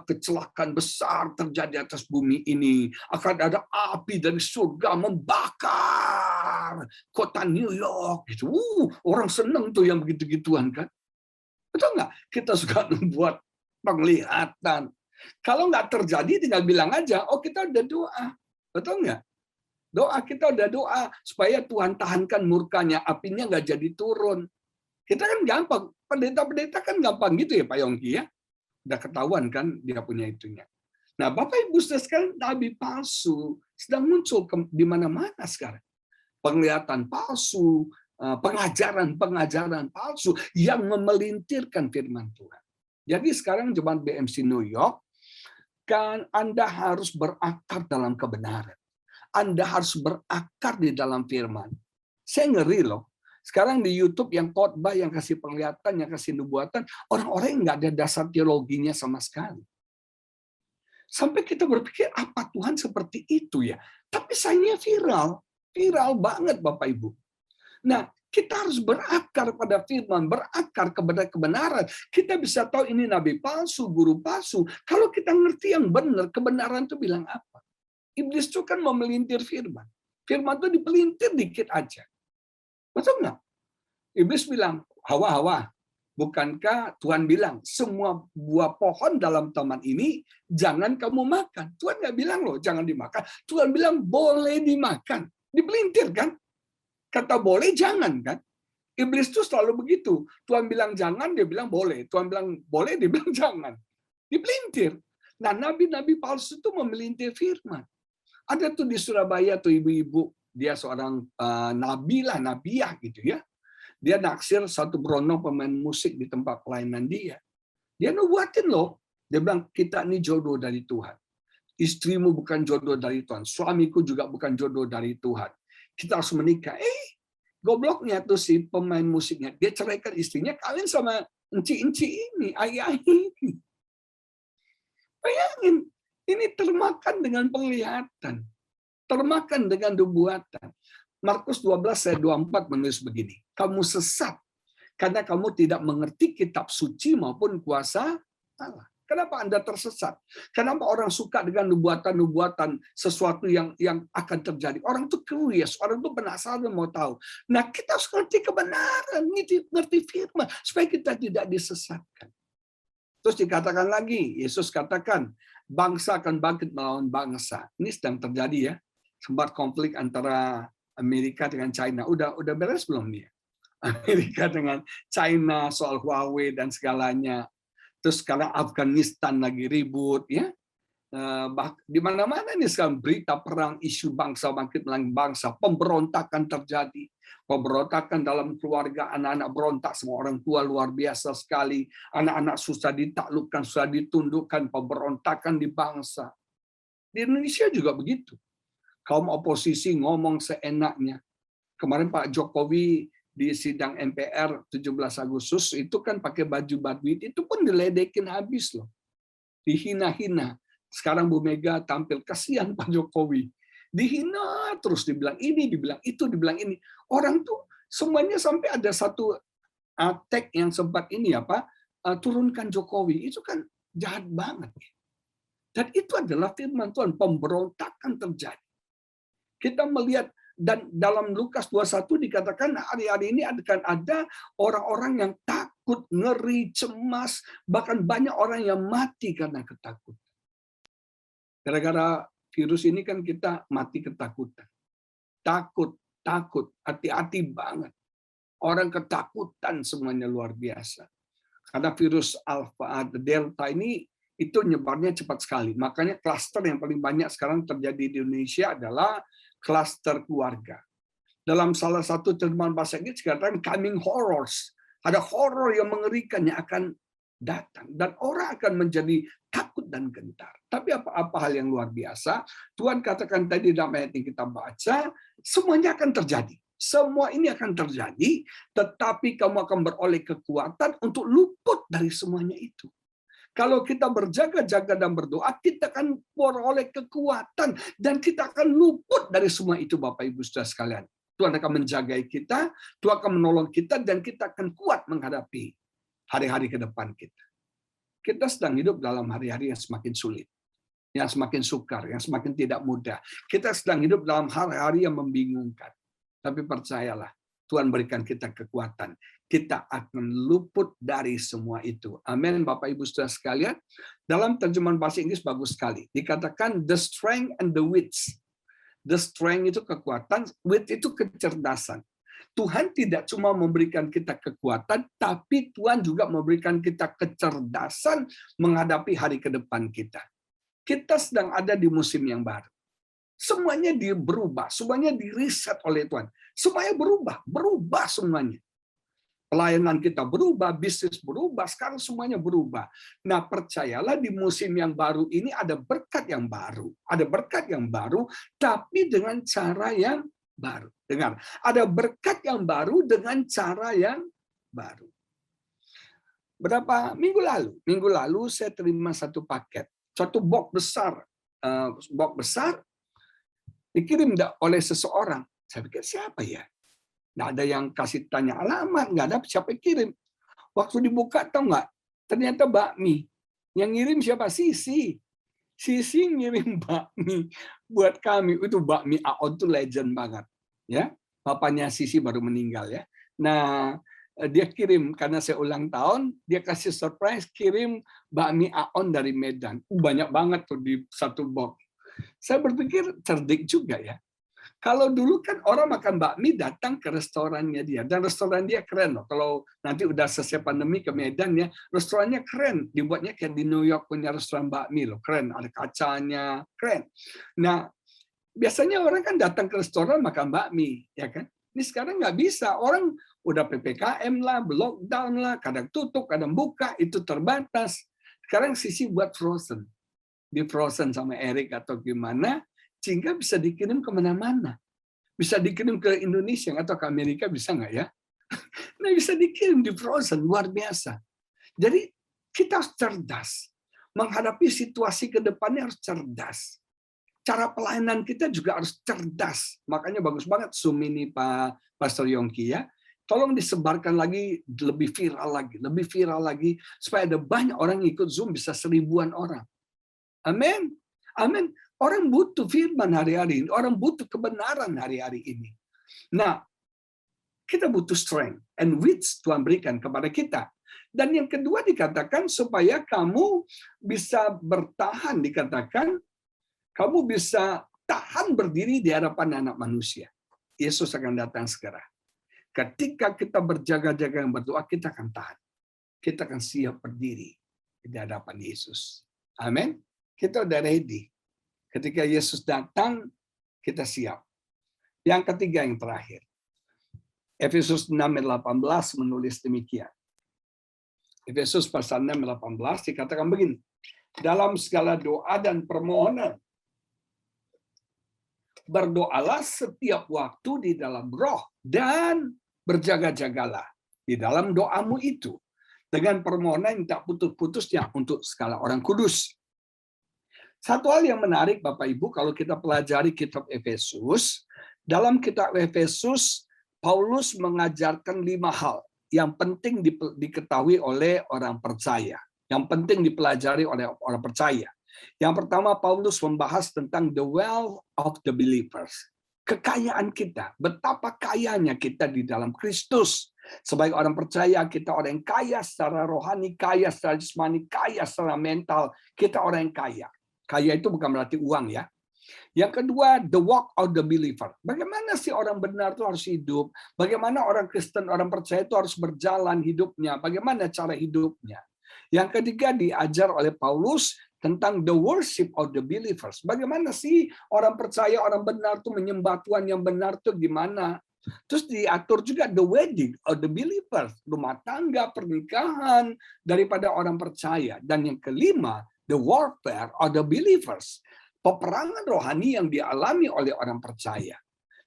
kecelakaan besar terjadi atas bumi ini. Akan ada api dari surga membakar kota New York. Gitu. Orang seneng tuh yang begitu-gituan kan. Betul nggak? Kita suka membuat penglihatan. Kalau nggak terjadi, tinggal bilang aja, oh kita udah doa. Betul nggak? Doa, kita udah doa supaya Tuhan tahankan murkanya, apinya nggak jadi turun. Kita kan gampang, pendeta-pendeta kan gampang gitu ya Pak Yongki ya. Udah ketahuan kan dia punya itunya. Nah Bapak Ibu sekarang nabi palsu sedang muncul di mana-mana sekarang. Penglihatan palsu, pengajaran palsu yang memelintirkan firman Tuhan. Jadi sekarang jemaat BMC New York, kan Anda harus berakar dalam kebenaran. Anda harus berakar di dalam firman. Saya ngeri loh. Sekarang di YouTube yang khotbah, yang kasih penglihatan, yang kasih nubuatan, orang-orang yang nggak ada dasar teologinya sama sekali. Sampai kita berpikir, apa Tuhan seperti itu ya? Tapi sayangnya viral banget Bapak Ibu. Nah, kita harus berakar pada firman, berakar kepada kebenaran. Kita bisa tahu ini nabi palsu, guru palsu. Kalau kita ngerti yang benar, kebenaran itu bilang apa? Iblis itu kan mau melintir firman. Firman itu dipelintir dikit aja. Betul nggak? Iblis bilang, Hawa, bukankah Tuhan bilang, semua buah pohon dalam taman ini jangan kamu makan. Tuhan nggak bilang loh, jangan dimakan. Tuhan bilang, boleh dimakan. Dipelintir kan? Kata boleh, jangan kan? Iblis itu selalu begitu. Tuhan bilang jangan, dia bilang boleh. Tuhan bilang boleh, dia bilang jangan. Dipelintir. Nah, nabi-nabi palsu itu memelintir firman. Ada tuh di Surabaya tuh ibu-ibu, dia seorang nabiah gitu ya. Dia naksir satu berondong pemain musik di tempat pelayanan dia. Dia nubuatin loh. Dia bilang, kita ini jodoh dari Tuhan. Istrimu bukan jodoh dari Tuhan. Suamiku juga bukan jodoh dari Tuhan. Kita harus menikah. Gobloknya tuh si pemain musiknya. Dia ceraikan istrinya, kawin sama enci-enci ini, ayah ini. Bayangin, ini termakan dengan penglihatan. Termakan dengan nubuatan. Markus 12 ayat 24 menulis begini. Kamu sesat karena kamu tidak mengerti kitab suci maupun kuasa Allah. Kenapa Anda tersesat? Kenapa orang suka dengan nubuatan-nubuatan sesuatu yang akan terjadi? Orang tuh curious, orang tuh penasaran mau tahu. Nah, kita harus ngerti kebenaran, ngerti firman supaya kita tidak disesatkan. Terus dikatakan lagi, Yesus katakan, bangsa akan bangkit melawan bangsa. Ini sedang terjadi ya. Sempat konflik antara Amerika dengan China. Udah beres belum nih? Amerika dengan China soal Huawei dan segalanya. Terus sekarang Afghanistan lagi ribut ya. Di mana-mana nih sekarang berita perang, isu bangsa bangkit melawan bangsa, pemberontakan terjadi. Pemberontakan dalam keluarga, anak-anak berontak, semua orang tua luar biasa sekali. Anak-anak susah ditaklukkan, susah ditundukkan, pemberontakan di bangsa. Di Indonesia juga begitu. Kaum oposisi ngomong seenaknya. Kemarin Pak Jokowi di sidang MPR 17 Agustus itu kan pakai baju badminton, itu pun diledekin habis loh. Dihina-hina. Sekarang Bu Mega tampil, kasihan Pak Jokowi. Dihina terus, dibilang ini, dibilang itu, dibilang ini. Orang tuh semuanya sampai ada satu tag yang sempat ini turunkan Jokowi. Itu kan jahat banget. Dan itu adalah firman Tuhan, pemberontakan terjadi. Kita melihat dan dalam Lukas 21 dikatakan hari-hari ini akan ada orang-orang yang takut, ngeri, cemas, bahkan banyak orang yang mati karena ketakutan. Gara-gara virus ini kan kita mati ketakutan. Takut, hati-hati banget. Orang ketakutan semuanya luar biasa. Karena virus Alpha, Delta ini itu nyebarnya cepat sekali. Makanya klaster yang paling banyak sekarang terjadi di Indonesia adalah klaster keluarga. Dalam salah satu terjemahan bahasa Inggris dikatakan coming horrors. Ada horor yang mengerikan yang akan datang. Dan orang akan menjadi takut dan gentar. Tapi apa hal yang luar biasa, Tuhan katakan tadi dalam ayat yang kita baca, semuanya akan terjadi. Semua ini akan terjadi, tetapi kamu akan beroleh kekuatan untuk luput dari semuanya itu. Kalau kita berjaga-jaga dan berdoa, kita akan beroleh kekuatan dan kita akan luput dari semua itu, Bapak Ibu Saudara sekalian. Tuhan akan menjagai kita, Tuhan akan menolong kita, dan kita akan kuat menghadapi hari-hari ke depan kita. Kita sedang hidup dalam hari-hari yang semakin sulit, yang semakin sukar, yang semakin tidak mudah. Kita sedang hidup dalam hari-hari yang membingungkan. Tapi percayalah, Tuhan berikan kita kekuatan. Kita akan luput dari semua itu. Amin, Bapak Ibu Saudara sekalian. Dalam terjemahan bahasa Inggris bagus sekali. Dikatakan the strength and the wits. The strength itu kekuatan, wit itu kecerdasan. Tuhan tidak cuma memberikan kita kekuatan, tapi Tuhan juga memberikan kita kecerdasan menghadapi hari ke depan kita. Kita sedang ada di musim yang baru. Semuanya berubah, semuanya diriset oleh Tuhan. Semuanya berubah semuanya. Pelayanan kita berubah, bisnis berubah, sekarang semuanya berubah. Nah, percayalah di musim yang baru ini ada berkat yang baru. Ada berkat yang baru, tapi dengan cara yang baru. Dengar, ada berkat yang baru dengan cara yang baru. Berapa minggu lalu saya terima satu paket, satu box besar, dikirim oleh seseorang. Saya pikir siapa ya? Nggak ada yang kasih tanya alamat, nggak ada siapa yang kirim. Waktu dibuka, tahu nggak? Ternyata bakmi. Yang ngirim siapa? Sisi. Sisi ngirim bakmi buat kami. Itu bakmi Aon itu legend banget. Ya, bapaknya Sisi baru meninggal ya. Nah, dia kirim karena saya ulang tahun, dia kasih surprise kirim bakmi Aon dari Medan. Banyak banget tuh di satu box. Saya berpikir cerdik juga ya. Kalau dulu kan orang makan bakmi datang ke restorannya dia, dan restoran dia keren loh. Kalau nanti udah selesai pandemi ke Medan ya, restorannya keren, dibuatnya kayak di New York punya restoran bakmi loh, keren, ada kacanya, keren. Nah, biasanya orang kan datang ke restoran makan bakmi, ya kan? Ini sekarang nggak bisa, orang udah PPKM lah, lockdown lah, kadang tutup, kadang buka, itu terbatas. Sekarang Sisi buat frozen, di frozen sama Eric atau gimana, sehingga bisa dikirim kemana-mana. Bisa dikirim ke Indonesia atau ke Amerika, bisa nggak ya? Nah, bisa dikirim di frozen, luar biasa. Jadi kita harus cerdas. Menghadapi situasi ke depannya harus cerdas. Cara pelayanan kita juga harus cerdas. Makanya bagus banget Zoom ini Pak Pastor Yongki ya. Tolong disebarkan lagi, lebih viral lagi, supaya ada banyak orang ikut Zoom, bisa 1000-an orang. Amin. Amin. Orang butuh firman hari-hari ini. Orang butuh kebenaran hari-hari ini. Nah, kita butuh strength and wits Tuhan berikan kepada kita. Dan yang kedua dikatakan supaya kamu bisa bertahan, dikatakan kamu bisa tahan berdiri di hadapan anak manusia. Yesus akan datang segera. Ketika kita berjaga-jaga dan berdoa, kita akan tahan. Kita akan siap berdiri di hadapan Yesus. Amin. Kita udah ready. Ketika Yesus datang, kita siap. Yang ketiga, yang terakhir. Efesus 6:18 menulis demikian. Efesus pasal 6:18 dikatakan begini. Dalam segala doa dan permohonan, berdoalah setiap waktu di dalam roh dan berjaga-jagalah di dalam doamu itu dengan permohonan yang tak putus-putusnya untuk segala orang kudus. Satu hal yang menarik Bapak Ibu kalau kita pelajari kitab Efesus, dalam kitab Efesus Paulus mengajarkan 5 hal yang penting diketahui oleh orang percaya, yang penting dipelajari oleh orang percaya. Yang pertama, Paulus membahas tentang the wealth of the believers. kekayaan kita, betapa kayanya kita di dalam Kristus. Sebagai orang percaya, kita orang yang kaya secara rohani, kaya secara jasmani, kaya secara mental. Kita orang yang kaya. Kaya itu bukan berarti uang ya. Yang kedua, the walk of the believer. Bagaimana sih orang benar itu harus hidup? Bagaimana orang Kristen, orang percaya itu harus berjalan hidupnya? Bagaimana cara hidupnya? Yang ketiga, diajar oleh Paulus tentang the worship of the believers. Bagaimana sih orang percaya, orang benar itu menyembah Tuhan yang benar itu gimana? Terus diatur juga the wedding of the believers, rumah tangga, pernikahan daripada orang percaya. Dan yang kelima, the warfare of the believers, peperangan rohani yang dialami oleh orang percaya.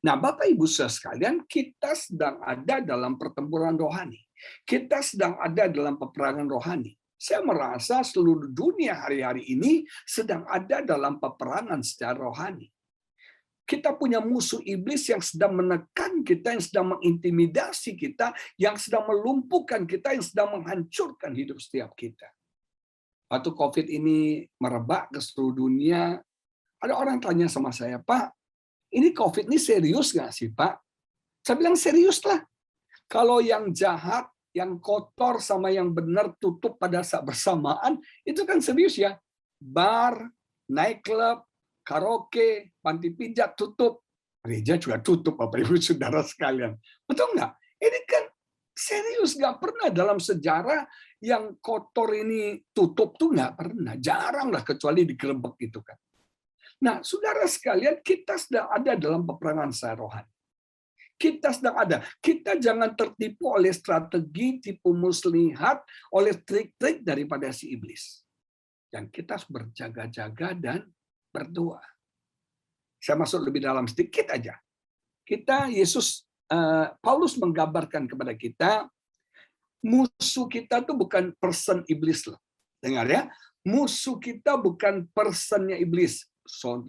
Nah, Bapak Ibu Saudara sekalian, kita sedang ada dalam pertempuran rohani. Kita sedang ada dalam peperangan rohani. Saya merasa seluruh dunia hari-hari ini sedang ada dalam peperangan secara rohani. Kita punya musuh iblis yang sedang menekan kita, yang sedang mengintimidasi kita, yang sedang melumpuhkan kita, yang sedang menghancurkan hidup setiap kita. Waktu COVID ini merebak ke seluruh dunia, ada orang tanya sama saya, Pak, ini COVID ini serius nggak sih, Pak? Saya bilang serius lah. Kalau yang jahat, yang kotor sama yang benar tutup pada saat bersamaan, itu kan serius ya. Bar, nightclub, karaoke, panti pijat tutup. Gereja juga tutup, Bapak Ibu Saudara sekalian. Betul nggak? Ini kan serius, nggak pernah dalam sejarah yang kotor ini tutup tuh nggak pernah. Jarang lah kecuali digerebek gitu kan. Nah, saudara sekalian, kita sedang ada dalam peperangan secara rohani. Kita sedang ada. Kita jangan tertipu oleh strategi, tipu muslihat, oleh trik-trik daripada si iblis. Dan kita harus berjaga-jaga dan berdoa. Saya masuk lebih dalam sedikit aja. Paulus menggambarkan kepada kita, musuh kita tuh bukan person iblis loh. Dengar ya, musuh kita bukan personnya iblis.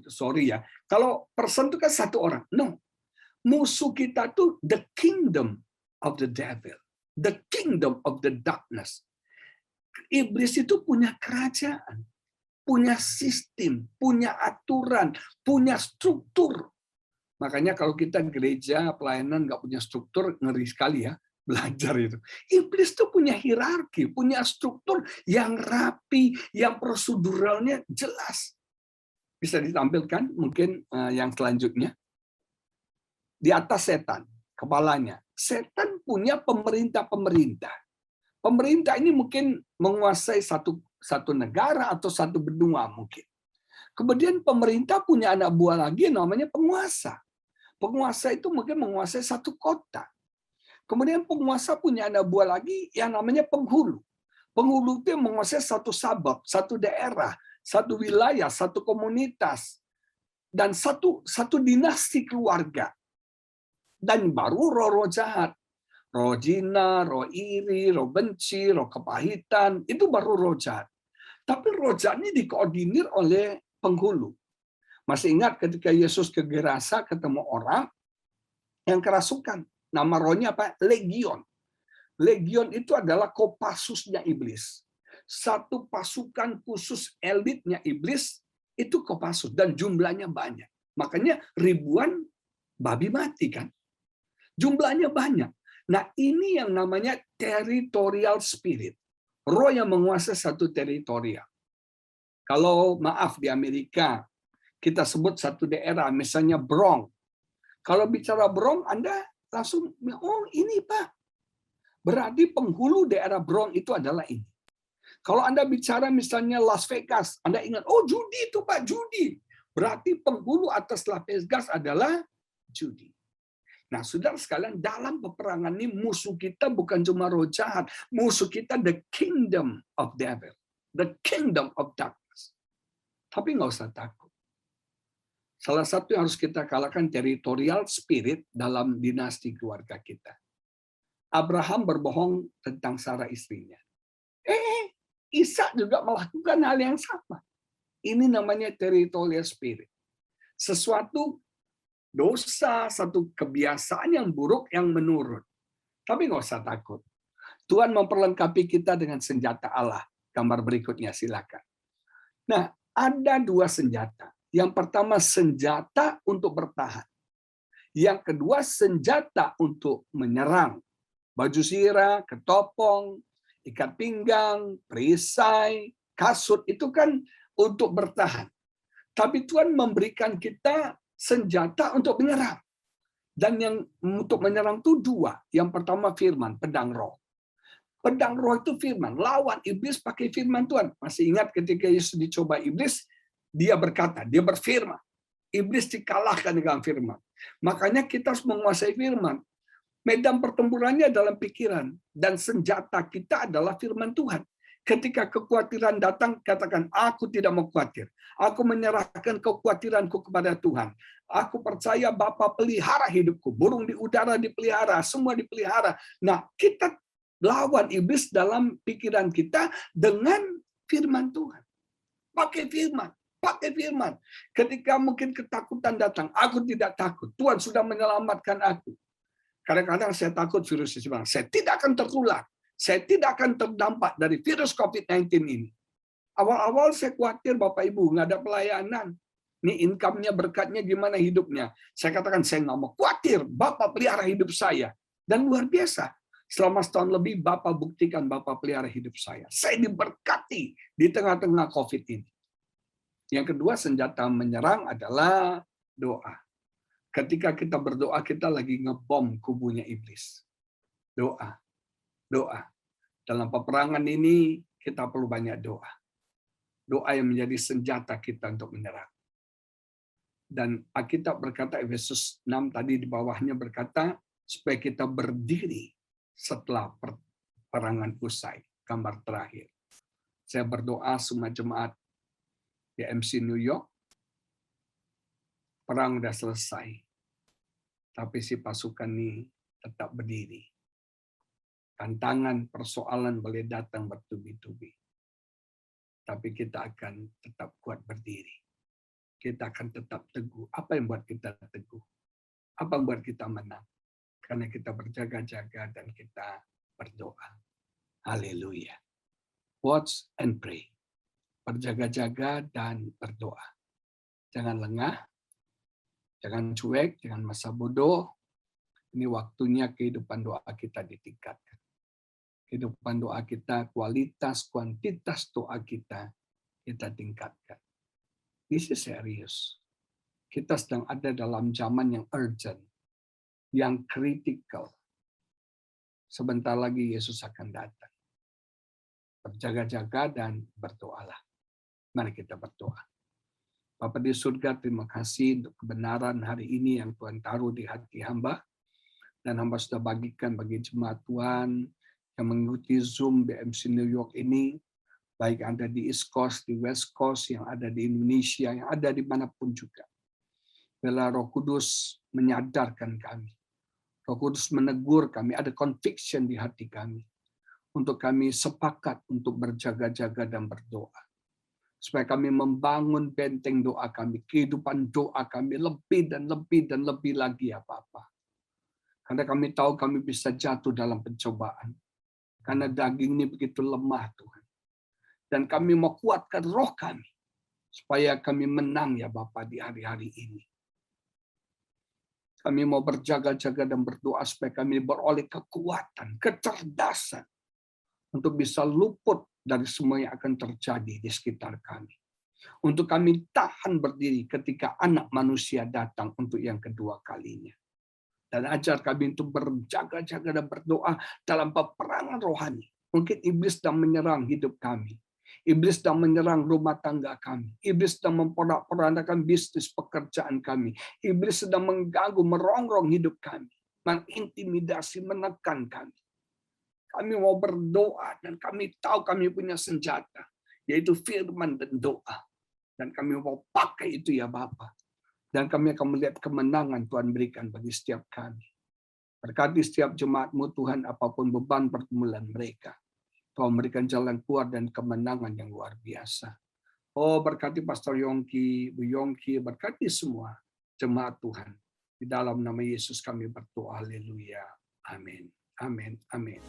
Sorry ya, kalau person itu kan satu orang. No, musuh kita tuh the kingdom of the devil, the kingdom of the darkness. Iblis itu punya kerajaan, punya sistem, punya aturan, punya struktur. Makanya kalau kita gereja pelayanan nggak punya struktur, ngeri sekali ya belajar itu. Iblis tuh punya hierarki, punya struktur yang rapi, yang proseduralnya jelas. Bisa ditampilkan mungkin yang selanjutnya. Di atas setan, kepalanya. Setan punya pemerintah-pemerintah. Pemerintah ini mungkin menguasai satu negara atau satu benua mungkin. Kemudian pemerintah punya anak buah lagi yang namanya penguasa. Penguasa itu mungkin menguasai satu kota. Kemudian penguasa punya anak buah lagi yang namanya penghulu. Penghulu itu yang menguasai satu suburb, satu daerah, satu wilayah, satu komunitas, dan satu dinasti keluarga. Dan baru roh-roh jahat. Roh zina, roh iri, roh benci, roh kepahitan, itu baru roh jahat. Tapi roh jahat ini dikoordinir oleh penghulu. Masih ingat ketika Yesus ke Gerasa ketemu orang yang kerasukan. Nama rohnya apa? Legion. Legion itu adalah Kopassusnya iblis. Satu pasukan khusus elitnya iblis itu Kopassus dan jumlahnya banyak. Makanya ribuan babi mati kan. Jumlahnya banyak. Nah, ini yang namanya territorial spirit. Roh yang menguasai satu teritorial. Kalau maaf di Amerika kita sebut satu daerah misalnya Bronx. Kalau bicara Bronx Anda langsung oh ini Pak. Berarti penghulu daerah Bronx itu adalah ini. Kalau Anda bicara misalnya Las Vegas, Anda ingat, oh judi itu Pak, judi. Berarti penghulu atas Las Vegas adalah judi. Nah, saudara sekalian, dalam peperangan ini musuh kita bukan cuma roh jahat, musuh kita the kingdom of devil, the kingdom of darkness. Tapi nggak usah takut. Salah satu yang harus kita kalahkan territorial spirit dalam dinasti keluarga kita. Abraham berbohong tentang Sarah istrinya. Ishak juga melakukan hal yang sama. Ini namanya territorial spirit. Sesuatu dosa, satu kebiasaan yang buruk yang menurun. Tapi nggak usah takut. Tuhan memperlengkapi kita dengan senjata Allah. Gambar berikutnya silakan. Nah, ada dua senjata. Yang pertama senjata untuk bertahan. Yang kedua, senjata untuk menyerang. Baju sirah, ketopong, ikat pinggang, perisai, kasut, itu kan untuk bertahan. Tapi Tuhan memberikan kita senjata untuk menyerang. Dan yang untuk menyerang itu dua. Yang pertama firman, pedang roh. Pedang roh itu firman. Lawan iblis pakai firman Tuhan. Masih ingat ketika Yesus dicoba iblis, dia berkata, dia berfirman. Iblis dikalahkan dengan firman. Makanya kita harus menguasai firman. Medan pertempurannya dalam pikiran. Dan senjata kita adalah firman Tuhan. Ketika kekhawatiran datang, katakan, aku tidak mau khawatir. Aku menyerahkan kekhawatiranku kepada Tuhan. Aku percaya Bapa pelihara hidupku. Burung di udara dipelihara, semua dipelihara. Nah, kita lawan iblis dalam pikiran kita dengan firman Tuhan. Pakai firman. Pakai firman. Ketika mungkin ketakutan datang, aku tidak takut. Tuhan sudah menyelamatkan aku. Kadang-kadang saya takut virus ini. Saya tidak akan tertular. Saya tidak akan terdampak dari virus COVID-19 ini. Awal-awal saya khawatir Bapak Ibu, nggak ada pelayanan. Ini income-nya, berkatnya gimana hidupnya. Saya katakan, saya nggak mau khawatir. Bapak pelihara hidup saya. Dan luar biasa. Selama setahun lebih, Bapak buktikan Bapak pelihara hidup saya. Saya diberkati di tengah-tengah COVID ini. Yang kedua, senjata menyerang adalah doa. Ketika kita berdoa, kita lagi ngebom kubunya iblis. Doa. Doa. Dalam peperangan ini kita perlu banyak doa. Doa yang menjadi senjata kita untuk menyerang. Dan Alkitab berkata, Efesus 6 tadi di bawahnya berkata, supaya kita berdiri setelah peperangan usai. Gambar terakhir. Saya berdoa semua jemaat di MC New York. Perang udah selesai. Tapi si pasukan ini tetap berdiri. Tantangan, persoalan boleh datang bertubi-tubi. Tapi kita akan tetap kuat berdiri. Kita akan tetap teguh. Apa yang buat kita teguh? Apa yang buat kita menang? Karena kita berjaga-jaga dan kita berdoa. Haleluya. Watch and pray. Berjaga-jaga dan berdoa. Jangan lengah. Jangan cuek. Jangan masa bodoh. Ini waktunya kehidupan doa kita ditingkatkan. Kehidupan doa kita, kualitas, kuantitas doa kita tingkatkan. This is serious. Kita sedang ada dalam zaman yang urgent, yang critical. Sebentar lagi Yesus akan datang. Berjaga-jaga dan berdoalah. Mari kita berdoa. Bapa di surga, terima kasih untuk kebenaran hari ini yang Tuhan taruh di hati hamba. Dan hamba sudah bagikan bagi jemaat Tuhan yang mengikuti Zoom BMC New York ini, baik ada di East Coast, di West Coast, yang ada di Indonesia, yang ada dimanapun juga. Bila Roh Kudus menyadarkan kami, Roh Kudus menegur kami, ada conviction di hati kami, untuk kami sepakat untuk berjaga-jaga dan berdoa. Supaya kami membangun benteng doa kami, kehidupan doa kami lebih dan lebih dan lebih lagi apa-apa. Karena kami tahu kami bisa jatuh dalam pencobaan. Karena daging ini begitu lemah Tuhan. Dan kami mau kuatkan roh kami. Supaya kami menang ya Bapa di hari-hari ini. Kami mau berjaga-jaga dan berdoa supaya kami beroleh kekuatan, kecerdasan. Untuk bisa luput dari semua yang akan terjadi di sekitar kami. Untuk kami tahan berdiri ketika anak manusia datang untuk yang kedua kalinya. Dan ajar kami untuk berjaga-jaga dan berdoa dalam peperangan rohani. Mungkin iblis sedang menyerang hidup kami. Iblis sedang menyerang rumah tangga kami. Iblis sedang memporak-porandakan bisnis pekerjaan kami. Iblis sedang mengganggu, merongrong hidup kami. Mengintimidasi, menekan kami. Kami mau berdoa dan kami tahu kami punya senjata. Yaitu firman dan doa. Dan kami mau pakai itu ya Bapa. Dan kami akan melihat kemenangan Tuhan berikan bagi setiap kami. Berkati setiap jemaat-Mu Tuhan, apapun beban pergumulan mereka. Tuhan memberikan jalan keluar dan kemenangan yang luar biasa. Oh, berkati Pastor Yongki, Bu Yongki, berkati semua jemaat Tuhan. Di dalam nama Yesus kami berdoa, haleluya. Amin. Amin. Amin.